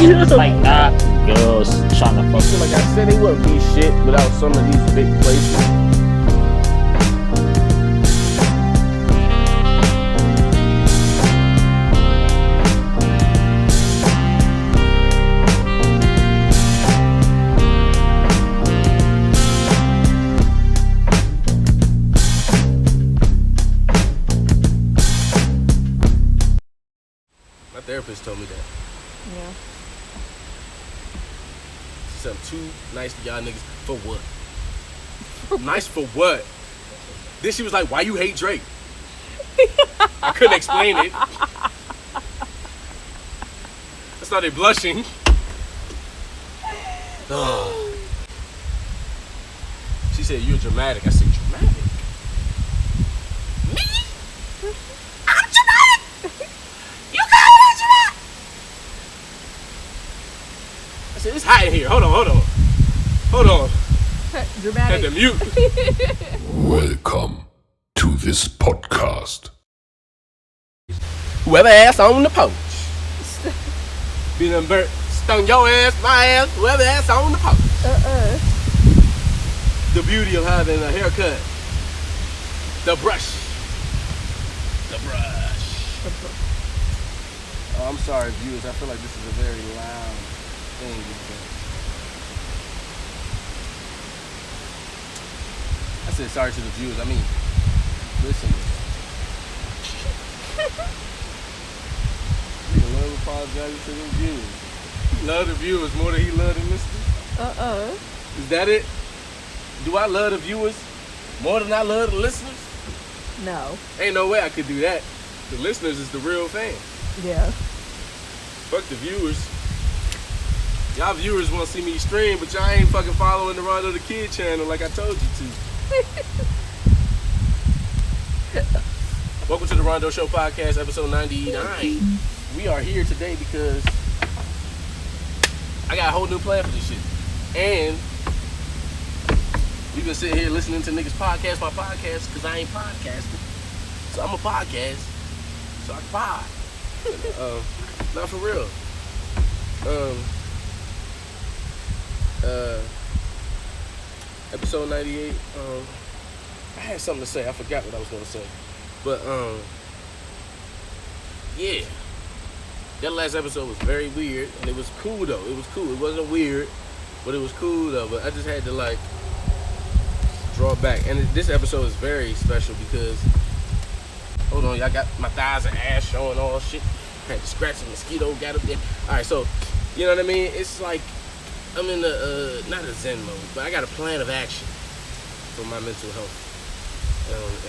like not girls trying to fuck. Like I said, they wouldn't be shit without some of these big places. My therapist told me that. Yeah. She said I'm too nice to y'all niggas. For what? Nice for what? Then she was like, why you hate Drake? I couldn't explain it. I started blushing. She said, you're dramatic. I said, dramatic? Me? I'm dramatic! You got it, dramatic! I said, it's hot in here. Hold on. Dramatic. Had to mute. Welcome to this podcast. Whoever ass on the poach. Be done burnt. Stung your ass, my ass, whoever ass on the poach. The beauty of having a haircut. The brush. Oh, I'm sorry, viewers. I feel like this is a very loud thing. I said sorry to the viewers. I mean, listeners. You love apologizing to the viewers. He love the viewers more than he love the listeners. Is that it? Do I love the viewers more than I love the listeners? No. Ain't no way I could do that. The listeners is the real fan. Yeah. Fuck the viewers. Y'all viewers want to see me stream, but y'all ain't fucking following the Rondo the Kiid channel like I told you to. Welcome to the Rondo Show podcast, episode 99. We are here today because I got a whole new plan for this shit. And you can sit here listening to niggas podcast my podcast because I ain't podcasting. So I'm a podcast. So I can pod. Not for real. Episode 98. I had something to say. I forgot what I was gonna say. But yeah. That last episode was very weird, and it was cool though. It was cool. It wasn't weird, but it was cool though. But I just had to like draw back. And this episode is very special because hold on, y'all got my thighs and ass showing all shit. Had to scratch a mosquito, got up there. Alright, so you know what I mean? It's like I'm in the not a zen mode, but I got a plan of action for my mental health.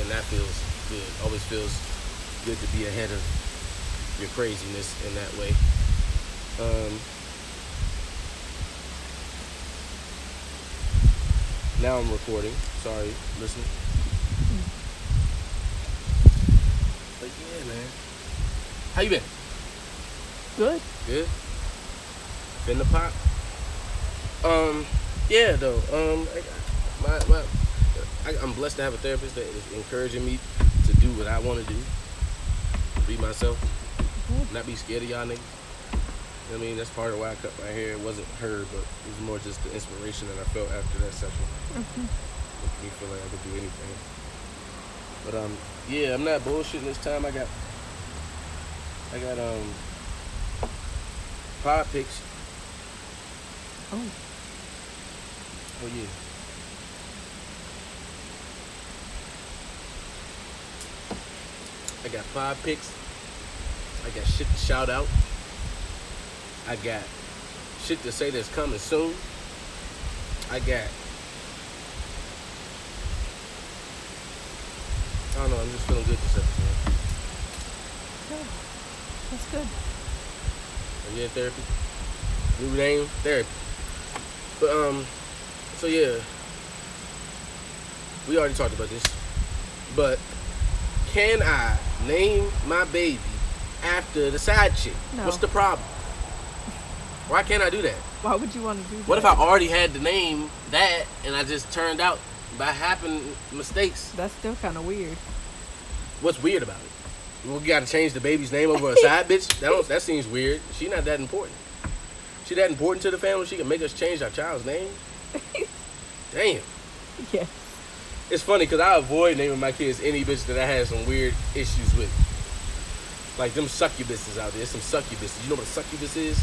And that feels good. Always feels good to be ahead of your craziness in that way. Now I'm recording. Sorry, listen. But yeah, man. How you been? Good. Good? Been the pot? Yeah, though. I'm blessed to have a therapist that is encouraging me to do what I want to do. Be myself. Not be scared of y'all niggas. I mean, that's part of why I cut my hair. It wasn't her, but it was more just the inspiration that I felt after that session. Making me feel like I could do anything. But yeah, I'm not bullshitting this time. I got pod pics. Oh yeah. I got pod pics. I got shit to shout out. I got shit to say that's coming soon. I don't know, I'm just feeling good this episode. Good. That's good. And yeah, therapy. New name, therapy. But so yeah. We already talked about this. But can I name my baby after the side chick? No. What's the problem? Why can't I do that? Why would you want to do that? What if I already had the name that and I just turned out by happen mistakes? That's still kind of weird. What's weird about it? We gotta change the baby's name over a side bitch? That seems weird. She not that important. She that important to the family? She can make us change our child's name? Damn. Yeah. It's funny because I avoid naming my kids any bitch that I had some weird issues with. Like them succubuses out there. There's some succubuses. You know what a succubus is?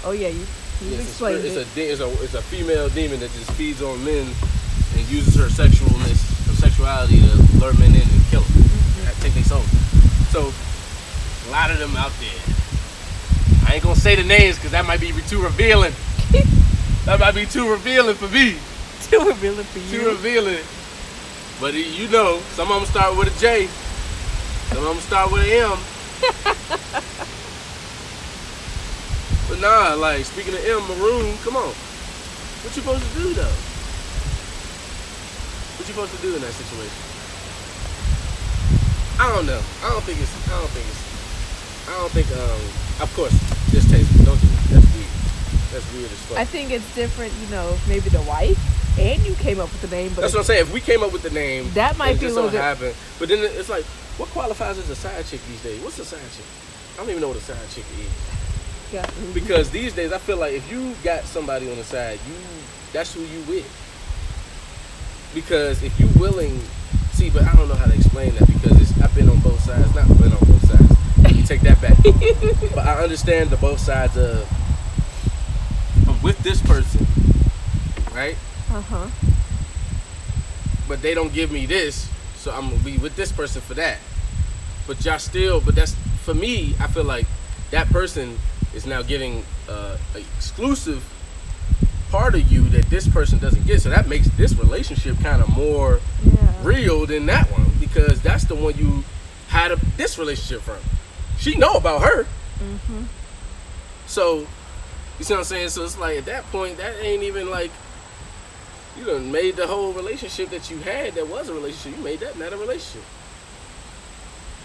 Oh yeah, you explained it. It's a female demon that just feeds on men and uses her sexuality to lure men in and kill them. Take their soul. So a lot of them out there. I ain't gonna say the names because that might be too revealing. That might be too revealing for me. Too revealing for you. Too revealing. But you know, some of them start with a J. Some of them start with an M. But nah, like, speaking of M, Maroon, come on. What you supposed to do, though? What you supposed to do in that situation? I don't know. I don't think, of course, just taste it. Don't do it. That's weird. That's weird as fuck. I think it's different, you know, if maybe the wife and you came up with the name. But that's what I'm saying. If we came up with the name, that might be a little happen. But then it's like, what qualifies as a side chick these days? What's a side chick? I don't even know what a side chick is. Yeah. Because these days, I feel like if you got somebody on the side, that's who you with. Because if you willing, see, but I don't know how to explain that because I've been on both sides. Not been on both sides. You take that back. But I understand the both sides of I'm with this person, right? Uh-huh. But they don't give me this, so I'm gonna be with this person for that. But that's for me, I feel like that person is now getting an exclusive part of you that this person doesn't get. So that makes this relationship kind of more real than that one because that's the one you had this relationship from. She know about her. Mm-hmm. So, you see what I'm saying? So it's like at that point, that ain't even like, you done made the whole relationship that you had that was a relationship, you made that not a relationship.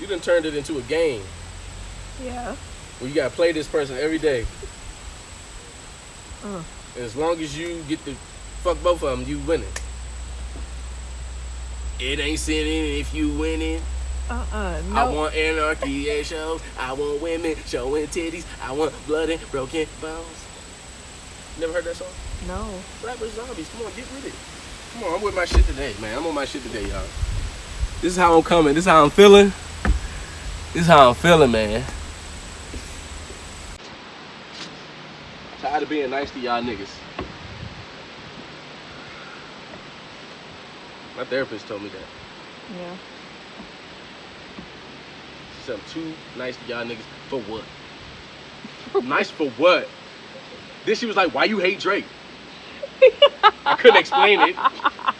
You done turned it into a game. Yeah. Where you gotta play this person every day. And as long as you get to fuck both of them, you winning. It ain't sinning if you winning. No. I want anarchy at shows. I want women showing titties. I want blood and broken bones. Never heard that song? No. Rappers Zombies. Come on, get with it. Come on, I'm with my shit today, man. I'm on my shit today, y'all. This is how I'm coming. This is how I'm feeling. This is how I'm feeling, man. Tired of being nice to y'all niggas. My therapist told me that. Yeah. She said I'm too nice to y'all niggas. For what? Nice for what? Then she was like, why you hate Drake? I couldn't explain it. I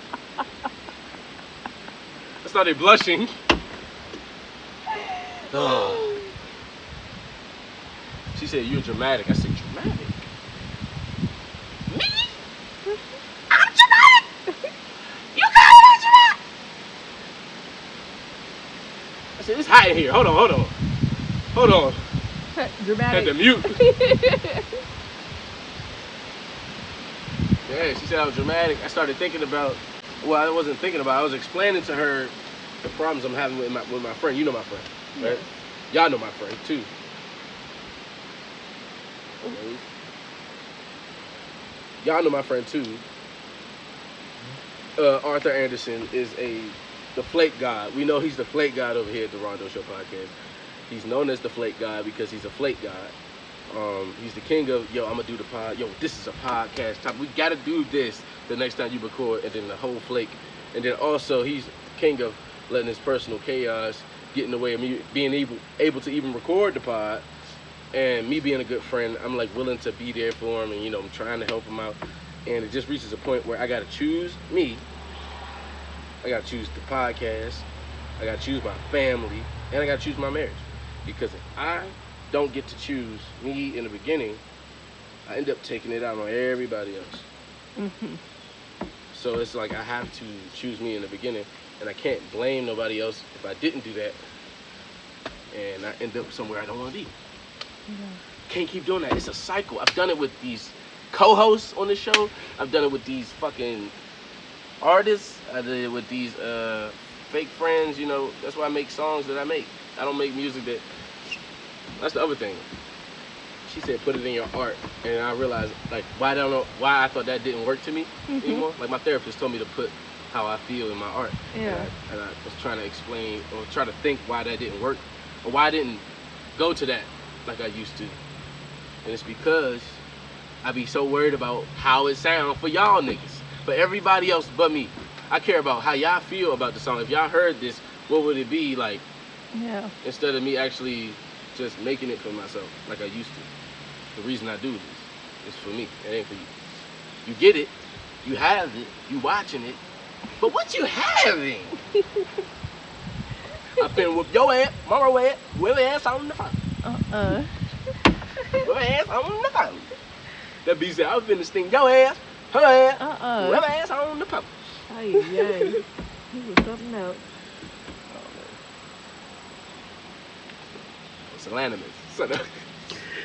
started blushing. Oh. She said, you're dramatic. I said, dramatic? Me? I'm dramatic! You call me dramatic? I said, it's hot in here. Hold on. Dramatic. Had to mute. Yeah, she said I was dramatic. I started thinking about, well, I wasn't thinking about, I was explaining to her the problems I'm having with my friend. You know my friend, right? Yeah. Y'all know my friend, too. Y'all know my friend, too. Arthur Anderson is the flake god. We know he's the flake god over here at the Rondo Show podcast. He's known as the flake god because he's a flake god. He's the king of, yo, I'm gonna do the pod. Yo, this is a podcast top. We gotta do this the next time you record, and then the whole flake. And then also, he's king of letting his personal chaos get in the way of me being able to even record the pod. And me being a good friend, I'm like willing to be there for him, and I'm trying to help him out. And it just reaches a point where I gotta choose me. I gotta choose the podcast. I gotta choose my family, and I gotta choose my marriage. Because if I don't get to choose me in the beginning, I end up taking it out on everybody else. Mm-hmm. So it's like I have to choose me in the beginning, and I can't blame nobody else if I didn't do that, and I end up somewhere I don't want to be. Yeah. Can't keep doing that. It's a cycle. I've done it with these co-hosts on the show. I've done it with these fucking artists. I did it with these fake friends. That's why I make songs that I make. I don't make music that... That's the other thing. she said put it in your art, and I realized like why I thought that didn't work to me anymore. Like my therapist told me to put how I feel in my art. Yeah. And I was trying to explain or try to think why that didn't work or why I didn't go to that like I used to. And it's because I be so worried about how it sounds for y'all niggas, for everybody else but me. I care about how y'all feel about the song. If y'all heard this, what would it be like? Yeah. Instead of me actually just making it for myself like I used to. The reason I do this is for me. It ain't for you. You get it. You have it. You watching it. But what you having? I finna whoop your ass, mama ass, whoop ass on the phone. Whoop ass on the phone. That bitch said, I was finna sting your ass, her ass, whoop ass on the phone. Ay, yay. He was something else. It's an anime.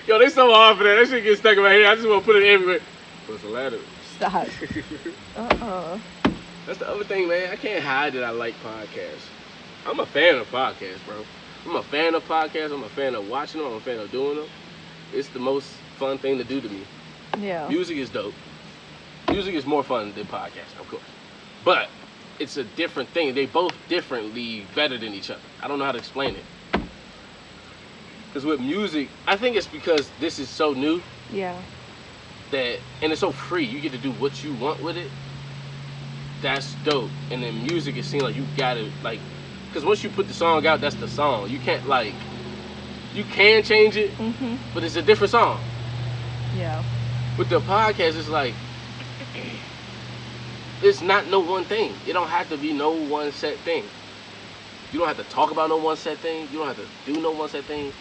Yo, they so hard for that. That shit gets stuck in my head. I just want to put it everywhere. It's an anime. Stop. That's the other thing, man. I can't hide that I like podcasts. I'm a fan of podcasts, bro. I'm a fan of podcasts. I'm a fan of watching them. I'm a fan of doing them. It's the most fun thing to do to me. Yeah. Music is dope. Music is more fun than podcasting, of course. But it's a different thing. They both differently better than each other. I don't know how to explain it. Because with music, I think it's because this is so new. Yeah. And it's so free. You get to do what you want with it. That's dope. And then music, it seems like you gotta like, because once you put the song out, that's the song. You can't like, you can change it, but it's a different song. Yeah. With the podcast, it's like, it's not no one thing. It don't have to be no one set thing. You don't have to talk about no one set thing. You don't have to do no one set thing.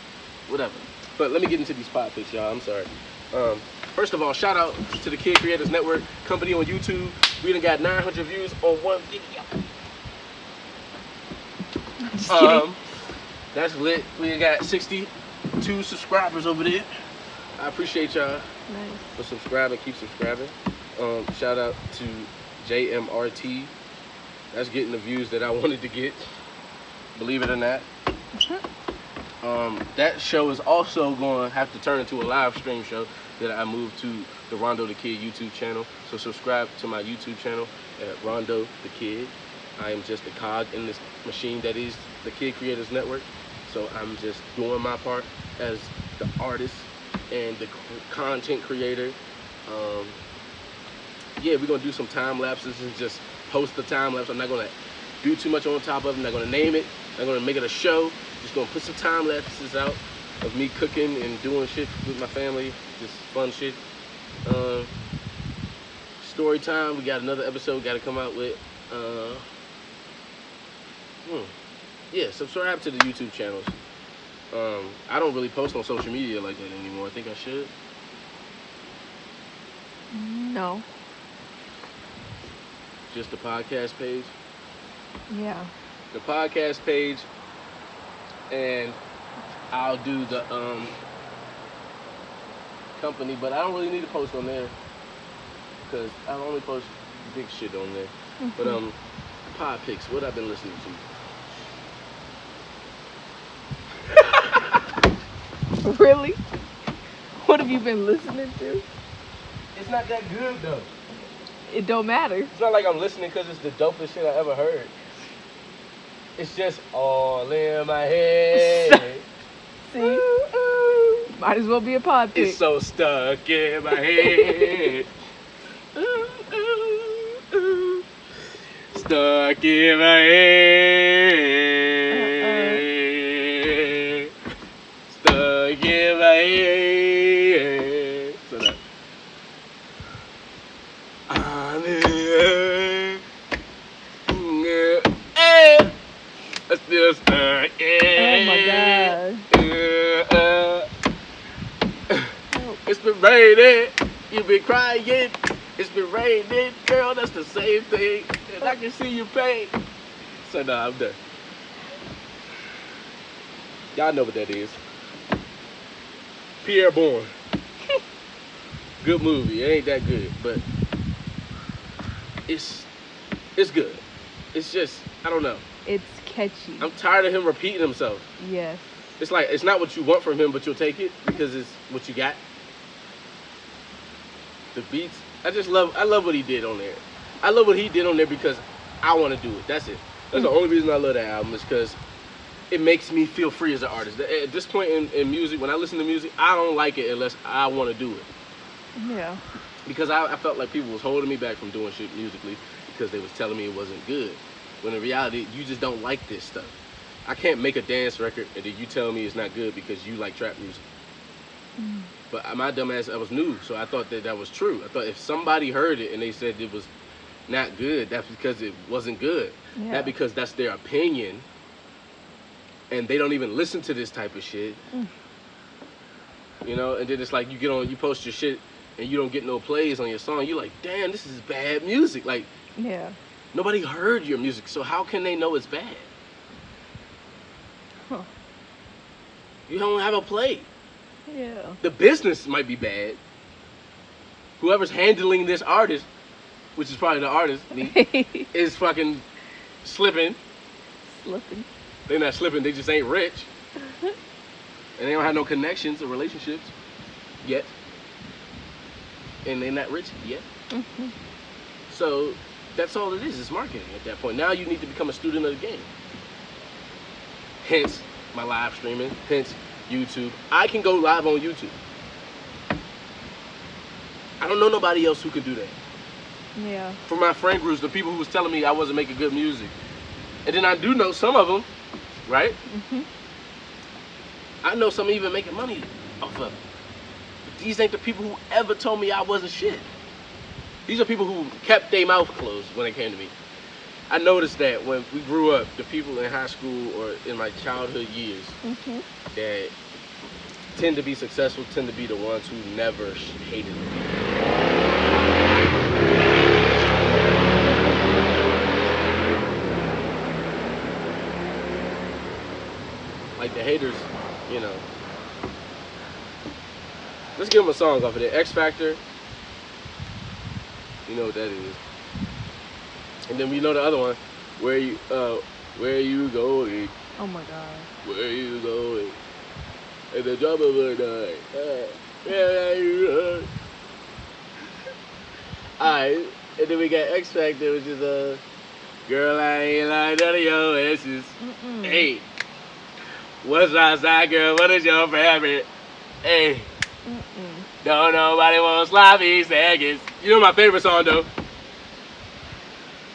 Whatever. But let me get into these pod picks, y'all. I'm sorry. First of all, shout out to the Kreatiivez Network company on YouTube. We done got 900 views on one video. Just kidding. That's lit. We got 62 subscribers over there. I appreciate y'all for subscribing. Keep subscribing. Shout out to JMRT. That's getting the views that I wanted to get. Believe it or not. That show is also going to have to turn into a live stream show that I moved to the Rondo the Kiid YouTube channel. So subscribe to my YouTube channel at Rondo the Kiid. I am just a cog in this machine that is the Kreatiivez Network. So I'm just doing my part as the artist and the content creator. Yeah, we're going to do some time lapses and just post the time lapse. I'm not going to do too much on top of it. I'm not going to name it. I'm going to make it a show. Just going to put some time lapses out of me cooking and doing shit with my family. Just fun shit. Story time. We got another episode got to come out with. Yeah, subscribe to the YouTube channels. I don't really post on social media like that anymore. I think I should. No. Just the podcast page. Yeah. The podcast page, and I'll do the company, but I don't really need to post on there because I only post big shit on there. But pod picks, what I've been listening to. Really? What have you been listening to? It's not that good though. It don't matter. It's not like I'm listening because it's the dopest shit I ever heard. It's just all in my head. See? Might as well be a pod pick. It's so stuck in my head. Stuck in my head. Stuck in my head. So that. I'm in. I'm still stuck in. Oh my God. It's been raining. You've been crying. It's been raining. Girl, that's the same thing. And I can see your pain. So nah, I'm done. Y'all know what that is. Pierre Bourne. Good movie. It ain't that good, but it's good. It's just, I don't know. It's catchy. I'm tired of him repeating himself. Yes. it's like it's not what you want from him, but you'll take it because it's what you got. The beats, I love what he did on there. I love what he did on there because I want to do it. That's it. That's the only reason I love that album is because it makes me feel free as an artist. At this point in music, when I listen to music, I don't like it unless I want to do it. Yeah. Because I felt like people was holding me back from doing shit musically because they was telling me it wasn't good. When in reality, you just don't like this stuff. I can't make a dance record and then you tell me it's not good because you like trap music. But my dumb ass, I was new, so I thought that was true. I thought if somebody heard it and they said it was not good, that's because it wasn't good. Yeah. Not because that's their opinion. And they don't even listen to this type of shit. You know, and then it's like you post your shit and you don't get no plays on your song. You're like, damn, this is bad music. Like, Yeah. nobody heard your music, so how can they know it's bad? Huh. You don't have a play. Yeah. The business might be bad. Whoever's handling this artist, which is probably the artist, me, is fucking slipping. Slipping. They're not slipping, they just ain't rich. And they don't have no connections or relationships yet. And they're not rich yet. So that's all it is. It's marketing at that point. Now you need to become a student of the game. Hence my live streaming. Hence YouTube. I can go live on YouTube. I don't know nobody else who can do that. Yeah. For my friend groups, the people who was telling me I wasn't making good music. And then I do know some of them, right? I know some even making money off of it. But these ain't the people who ever told me I wasn't shit. These are people who kept their mouth closed when they came to me. I noticed that when we grew up, the people in high school or in my childhood years that tend to be successful tend to be the ones who never hated me. Like the haters, you know. Let's give them a song off of there. X Factor. You know what that is. And then we know the other one. Where you going? Oh my God. Where you going? At the drop of a dime. Where are you going? Alright. And then we got X Factor, which is girl, I ain't like none of your asses. Hey. What's outside, girl? What is your favorite? Hey. Don't nobody want sloppy seconds. You know my favorite song though?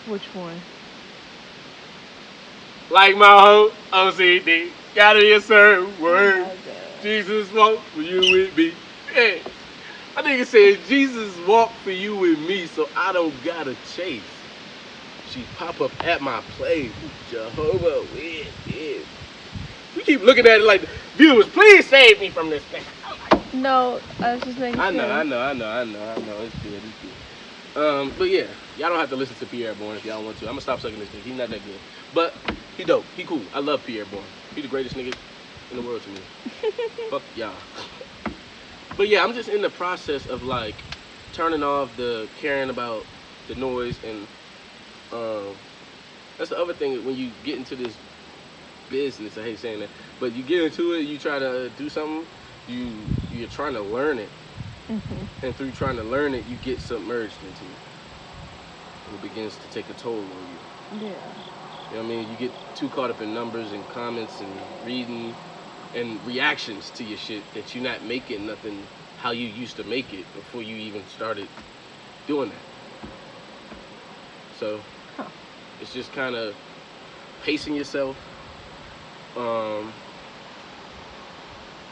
Which one? Like my whole OCD. Gotta be a certain word. Oh, Jesus walk for you with me. Hey. I think it said Jesus walk for you with me so I don't gotta chase. She pop up at my place. Jehovah Witness. We keep looking at it like, viewers, please save me from this thing. No, I was just making sure. I know. It's good. But yeah, y'all don't have to listen to Pierre Bourne if y'all don't want to. I'm gonna stop sucking this dick. He's not that good. But he dope. He cool. I love Pierre Bourne. He the greatest nigga in the world to me. Fuck y'all. But yeah, I'm just in the process of like turning off the caring about the noise and that's the other thing when you get into this business. I hate saying that, but you get into it, you try to do something, you're trying to learn it, and through trying to learn it, you get submerged into it. It begins to take a toll on you. Yeah. You know what I mean? You get too caught up in numbers and comments and reading and reactions to your shit that you're not making nothing how you used to make it before you even started doing that. So it's just kind of pacing yourself.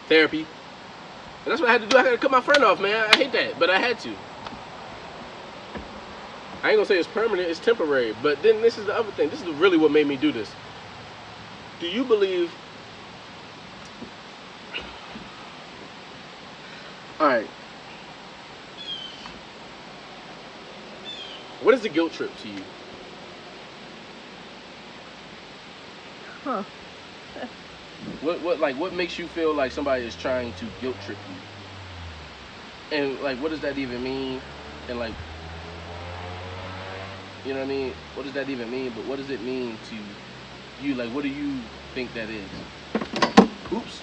Therapy. And that's what I had to do. I had to cut my friend off, man. I hate that, but I had to. I ain't gonna say it's permanent, it's temporary. But then this is the other thing. This is really what made me do this. Do you believe... Alright. What is the guilt trip to you? Huh. What makes you feel like somebody is trying to guilt trip you? And like, what does that even mean? And like, you know what I mean? What does that even mean? But what does it mean to you? Like, what do you think that is? Oops.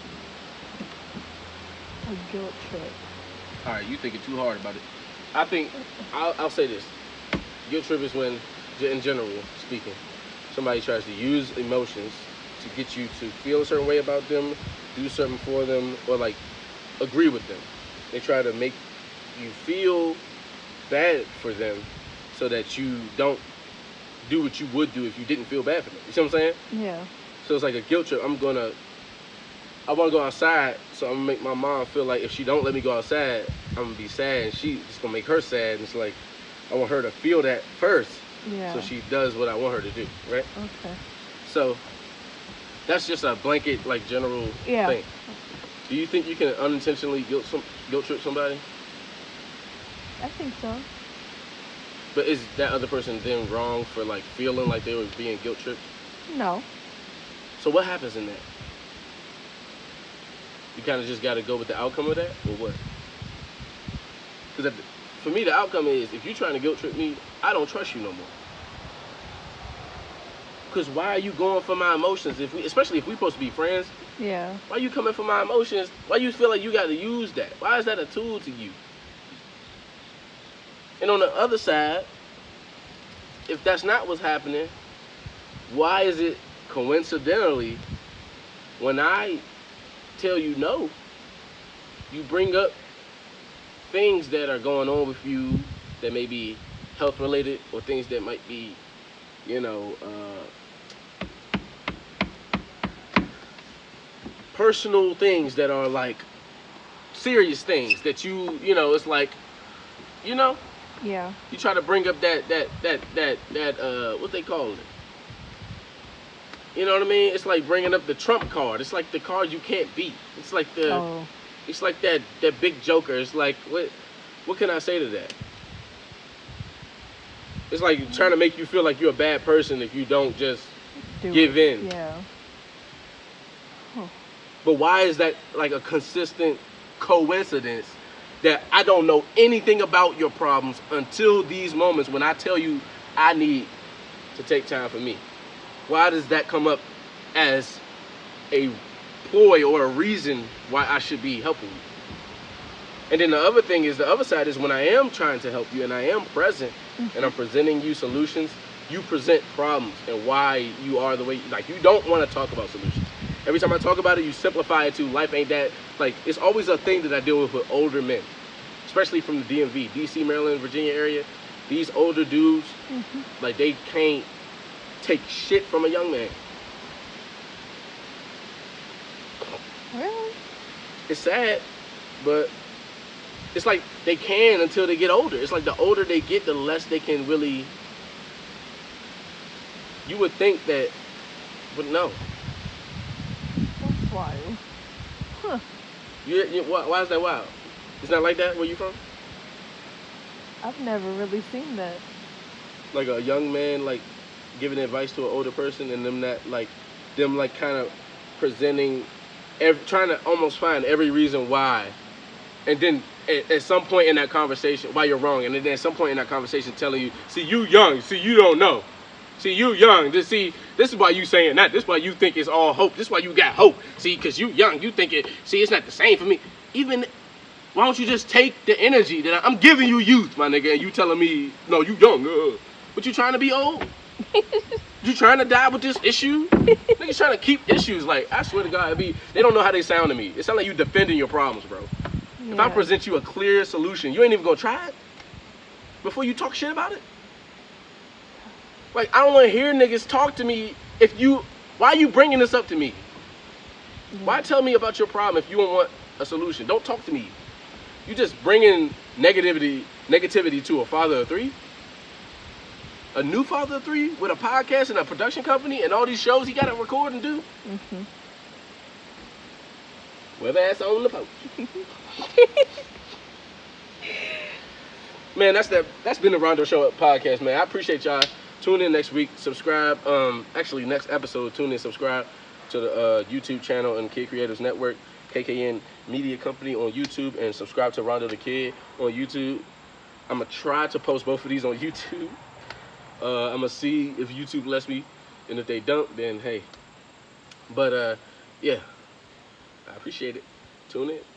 A guilt trip. All right, you thinking too hard about it. I think I'll say this. Guilt trip is when, in general speaking, somebody tries to use emotions to get you to feel a certain way about them, do something for them, or like agree with them. They try to make you feel bad for them so that you don't do what you would do if you didn't feel bad for them. You see what I'm saying? Yeah. So it's like a guilt trip. I want to go outside, so I'm gonna make my mom feel like if she don't let me go outside, I'm gonna be sad, and she's gonna make her sad. And it's like I want her to feel that first, Yeah. so she does what I want her to do, right? Okay. So that's just a blanket, like general thing. Do you think you can unintentionally guilt trip somebody? I think so. But is that other person then wrong for like feeling like they were being guilt tripped? No. So what happens in that? You kind of just got to go with the outcome of that, or what? Because for me, the outcome is if you're trying to guilt trip me, I don't trust you no more. Because why are you going for my emotions? Especially if we're supposed to be friends, Yeah. why are you coming for my emotions? Why you feel like you got to use that? Why is that a tool to you? And on the other side, if that's not what's happening, why is it coincidentally when I tell you no, you bring up things that are going on with you that may be health related or things that might be, personal things that are like serious things that it's like, Yeah. you try to bring up that what they call it. You know what I mean? It's like bringing up the trump card. It's like the card you can't beat. It's like it's like that big joker. It's like what can I say to that? It's like trying to make you feel like you're a bad person if you don't just give in. Yeah. Huh. But why is that like a consistent coincidence that I don't know anything about your problems until these moments when I tell you I need to take time for me? Why does that come up as a ploy or a reason why I should be helping you? And then the other thing is, the other side is when I am trying to help you and I am present and I'm presenting you solutions, you present problems and why you are the way, like you don't want to talk about solutions. Every time I talk about it, you simplify it to life ain't that, like it's always a thing that I deal with older men, especially from the DMV, DC, Maryland, Virginia area. These older dudes, like they can't take shit from a young man. Really? It's sad, but it's like they can until they get older. It's like the older they get, the less they can really. You would think that, but no. That's wild. Huh. Why is that wild? It's not like that where you from? I've never really seen that. Like a young man like giving advice to an older person and them kind of presenting, trying to almost find every reason why, and then at some point in that conversation why you're wrong, and then at some point in that conversation telling you, see you young, see you don't know, see you young, this is why you saying that, this is why you think it's all hope, this is why you got hope, see, because you young, you think it, see it's not the same for me. Even why don't you just take the energy that I'm giving you youth, my nigga, and you telling me no you young, but you trying to be old. You trying to die with this issue? Niggas trying to keep issues. Like, I swear to God, they don't know how they sound to me. It sounds like you defending your problems, bro. Yeah. If I present you a clear solution, you ain't even gonna try it before you talk shit about it? Like, I don't wanna hear niggas talk to me why are you bringing this up to me? Yeah. Why tell me about your problem if you don't want a solution? Don't talk to me. You just bringing negativity to a father of three? A new father of three with a podcast and a production company and all these shows he got to record and do? Well, that's on the post. Man, that's been the Rondo Show podcast, man. I appreciate y'all. Tune in next week. Subscribe. Actually, next episode, tune in, subscribe to the YouTube channel and Kreatiivez Network, KKN Media Company on YouTube, and subscribe to Rondo the Kid on YouTube. I'm going to try to post both of these on YouTube. I'm gonna see if YouTube lets me, and if they don't, then hey. But yeah, I appreciate it. Tune in.